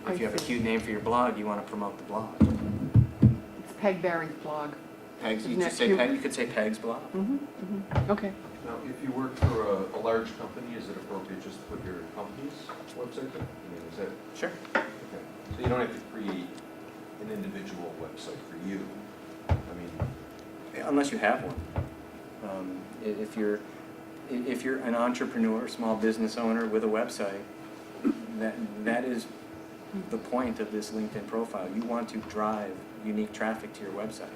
If you have a cute name for your blog, you want to promote the blog. It's Peg Barry's blog. Pegs, you Isn't just that say cute? Peg, you could say Peg's blog. Okay. Now, if you work for a large company, is it appropriate just to put your company's website there? I mean, is that, Sure. okay. So you don't have to create an individual website for you? I mean, Unless you have one. If you're an entrepreneur, small business owner with a website, that is the point of this LinkedIn profile. You want to drive unique traffic to your website.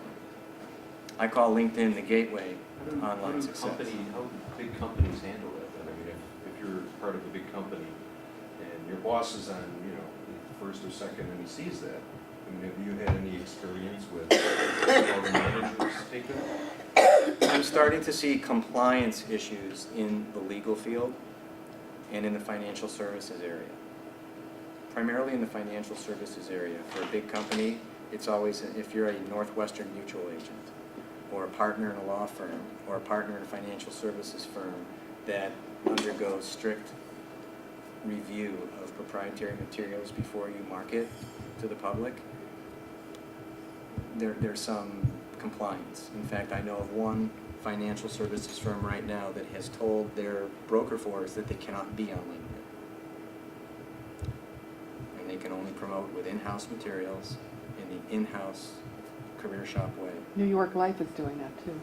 I call LinkedIn the gateway to online success. How big companies handle that then? I mean, if you're part of a big company and your boss is on, you know, first or second and he sees that, I mean, have you had any experience with how the managers take it? I'm starting to see compliance issues in the legal field and in the financial services area. Primarily in the financial services area. For a big company, it's always, if you're a Northwestern Mutual agent, or a partner in a law firm, or a partner in a financial services firm that undergoes strict review of proprietary materials before you market to the public, there's some compliance. In fact, I know of one financial services firm right now that has told their broker force that they cannot be on LinkedIn. And they can only promote with in-house materials in the in-house career shop way. New York Life is doing that too.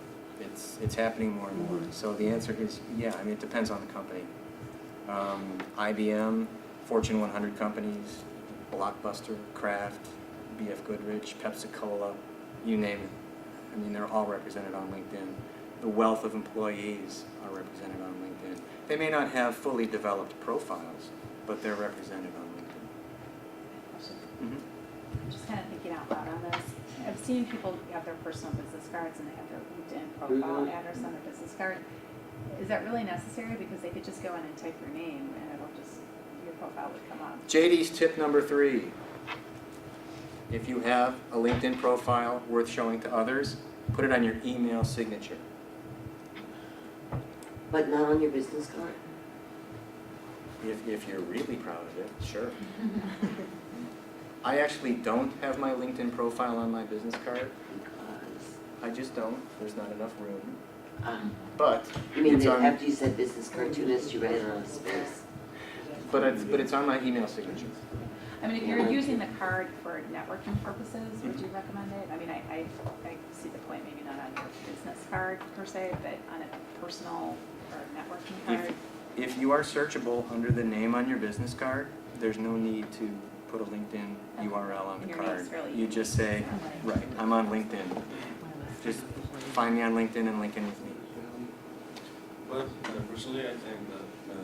It's happening more and more. So the answer is, yeah, I mean, it depends on the company. IBM, Fortune 100 companies, Blockbuster, Kraft, BF Goodrich, Pepsi-Cola, you name it. I mean, they're all represented on LinkedIn. The wealth of employees are represented on LinkedIn. They may not have fully developed profiles, but they're represented on LinkedIn. I'm just kind of thinking out loud on this. I've seen people have their personal business cards and they have their LinkedIn profile address on their business card. Is that really necessary? Because they could just go in and type your name and it'll just, your profile would come up. JD's tip number 3. If you have a LinkedIn profile worth showing to others, put it on your email signature. But not on your business card? If you're really proud of it, sure. I actually don't have my LinkedIn profile on my business card. Because, I just don't. There's not enough room. you mean it's that on, after you said business cartoonist, you ran out of space? but it's on my email signature. I mean, if you're using the card for networking purposes, would you recommend it? I mean, I see the point, maybe not on your business card per se, but on a personal or networking card. If you are searchable under the name on your business card, there's no need to put a LinkedIn URL on the Your card. name's really You just say, right, I'm on LinkedIn. Just find me on LinkedIn and link in with me. Well, personally, I think that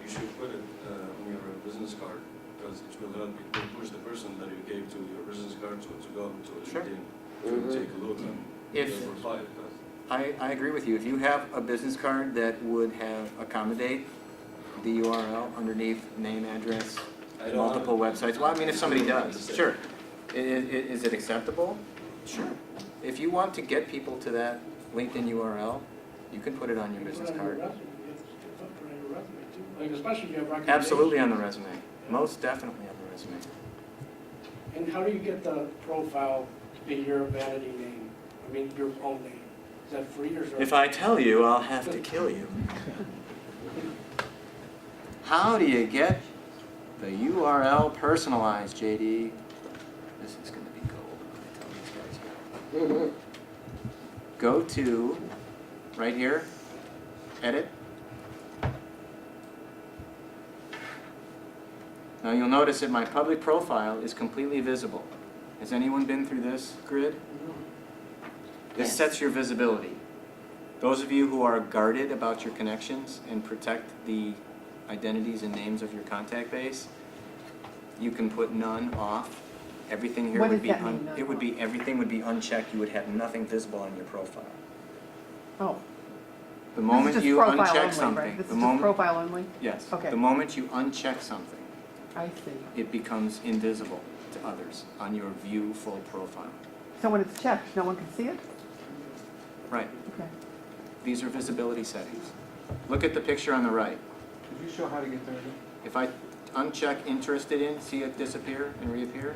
you should put it on your business card because it will help you push the person that you gave to your business card to go to Sure. LinkedIn to take a look and If- get a profile. I agree with you. If you have a business card that would have accommodate the URL underneath name, address, I don't multiple have- websites, well, I mean, if somebody does, sure. Is it acceptable? Sure. If you want to get people to that LinkedIn URL, you can put it on your business card. Like especially if you have recommendations. Absolutely on the resume. Most definitely on the resume. And how do you get the profile to be your vanity name? I mean, your own name? Is that free or is there? If I tell you, I'll have to kill you. How do you get the URL personalized, JD? This is going to be gold when I tell these guys. Go to, right here, edit. Now you'll notice that my public profile is completely visible. Has anyone been through this grid? This Yes. sets your visibility. Those of you who are guarded about your connections and protect the identities and names of your contact base, you can put none off. Everything here What would does be that mean, none it would off? be everything would be unchecked. You would have nothing visible on your profile. Oh. The This is moment just you profile uncheck only, something, right? This the is just moment profile only? yes, Okay. the moment you uncheck something, I see. it becomes invisible to others on your view full profile. So when it's checked, no one can see it? Right. Okay. These are visibility settings. Look at the picture on the right. Could you show how to get there again? If I uncheck interested in, see it disappear and reappear?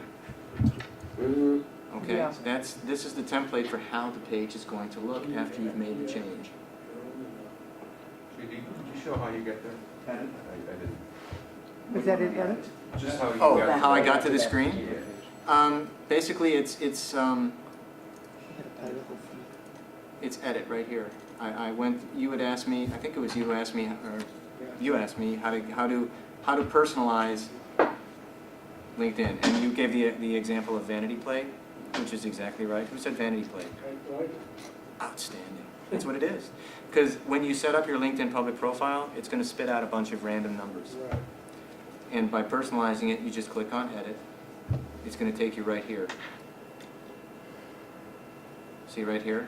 Mm-hmm. Okay, Yeah. so this is the template for how the page is going to look after you've made the change. Did you show how you got there? Edit? I didn't. Was that it, edit? Just how you Oh, got. how I got to the screen? Yeah. Basically, it's edit right here. I went, you had asked me, I think it was you who asked me, or you asked me how to personalize LinkedIn, and you gave the example of Vanity Plate, which is exactly right. Who said Vanity Plate? Outstanding. That's what it is. Because when you set up your LinkedIn public profile, it's going to spit out a bunch of random numbers. Right. And by personalizing it, you just click on edit. It's going to take you right here. See right here?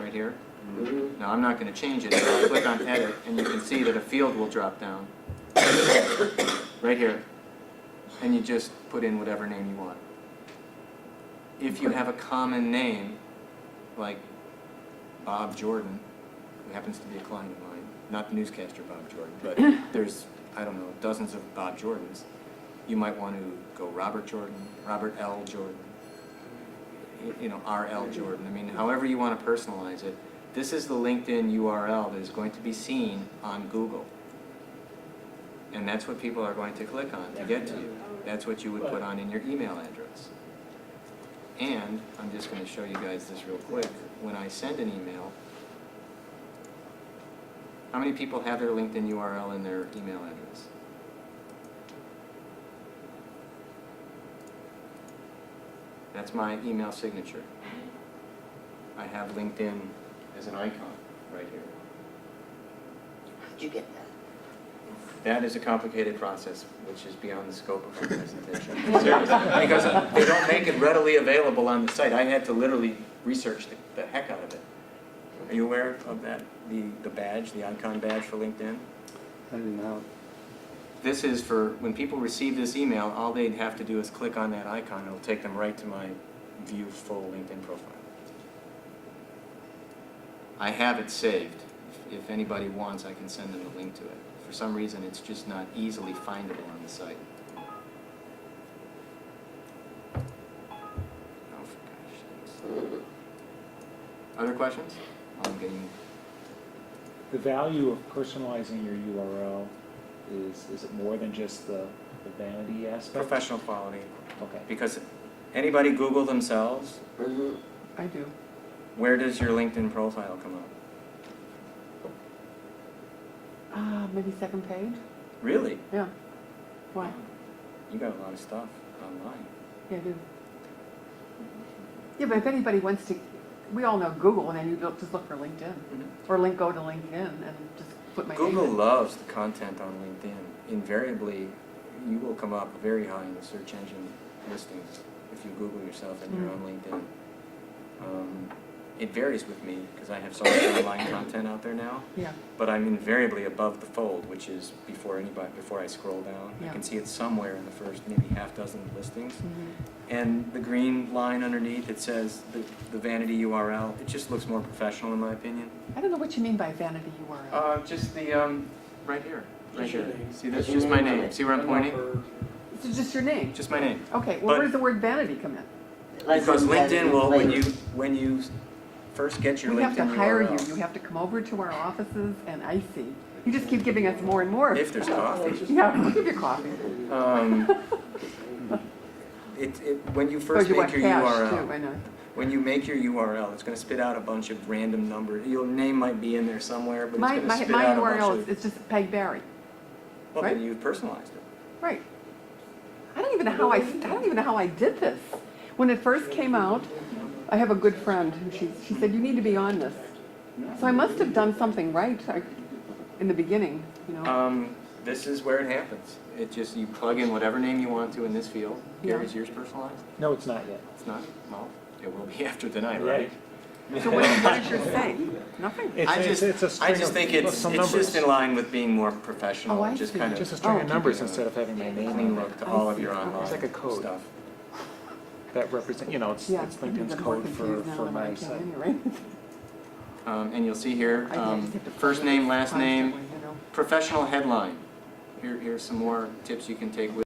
Right here? Mm-hmm. Now, I'm not going to change it. I'll click on edit, and you can see that a field will drop down. Right here. And you just put in whatever name you want. If you have a common name, like Bob Jordan, who happens to be a client of mine, not the newscaster Bob Jordan, but there's, I don't know, dozens of Bob Jordans, you might want to go Robert Jordan, Robert L. Jordan, you know, R.L. Jordan. I mean, however you want to personalize it. This is the LinkedIn URL that is going to be seen on Google. And that's what people are going to click on to get to you. That's what you would put on in your email address. And I'm just going to show you guys this real quick. When I send an email, how many people have their LinkedIn URL in their email address? That's my email signature. I have LinkedIn as an icon right here. How'd you get that? That is a complicated process, which is beyond the scope of my presentation. Because they don't make it readily available on the site. I had to literally research the heck out of it. Are you aware of that? The badge, the icon badge for LinkedIn? I didn't know. This is for, when people receive this email, all they'd have to do is click on that icon. It'll take them right to my view full LinkedIn profile. I have it saved. If anybody wants, I can send them a link to it. For some reason, it's just not easily findable on the site. Oh, for gosh sakes. Other questions? I'm getting... The value of personalizing your URL is it more than just the vanity aspect? Professional quality. Okay. Because anybody Google themselves, Mm-hmm. I do. where does your LinkedIn profile come up? Maybe second page? Really? Yeah. Why? You got a lot of stuff online. Yeah, I do. Yeah, but if anybody wants to, we all know Google, and then you just look for LinkedIn. Or go to LinkedIn and just put my name Google in. loves the content on LinkedIn. Invariably, you will come up very high in the search engine listings if you Google yourself and you're on LinkedIn. It varies with me because I have so much online content out there now, Yeah, but I'm invariably above the fold, which is before I scroll down. I Yeah. can see it somewhere in the first maybe half dozen listings. mhm. And the green line underneath, it says the vanity URL. It just looks more professional in my opinion. I don't know what you mean by vanity URL. Just the, right here, right Just your here. name. See, that's Just your just my name on name. it. See where I'm pointing? It's just your name. Just my name. Okay, well, But- where does the word vanity come in? Because LinkedIn will, when you first get your We have LinkedIn to hire you, URL, you have to come over to our offices, and I see. You just keep giving us more and more. if there's coffee. Yeah, we'll give you coffee. When you Because first you make want your cash too, I URL, know. when you make your URL, it's gonna spit out a bunch of random numbers. Your name might be in there somewhere, but it's My, gonna my, spit my out a URL bunch is, of. it's just Peg Barry, Well, right? then you've personalized it. right. I don't even know how I did this. When it first came out, I have a good friend, and she said, you need to be on this. So I must have done something right in the beginning, you know. This is where it happens. It just, you plug in whatever name you want to in this field. Yeah. Is yours personalized? No, it's not yet. It's not? Well, it will be after tonight, right? So what does yours say? Nothing? It's, I it's, just, it's a string I just of think it's some just numbers. in line with being more professional. Oh, I and just see. kind of Just a string Oh, of numbers keeping a instead of having my name clean on look it. to I all of see. your online It's like a code. stuff. That represent, you know, it's Yeah. LinkedIn's I'm more code confused now for than when I my came site. in here, right? And you'll see here, I just have to first plug name, in last name, constantly, you know. professional headline. here's some more tips you can take with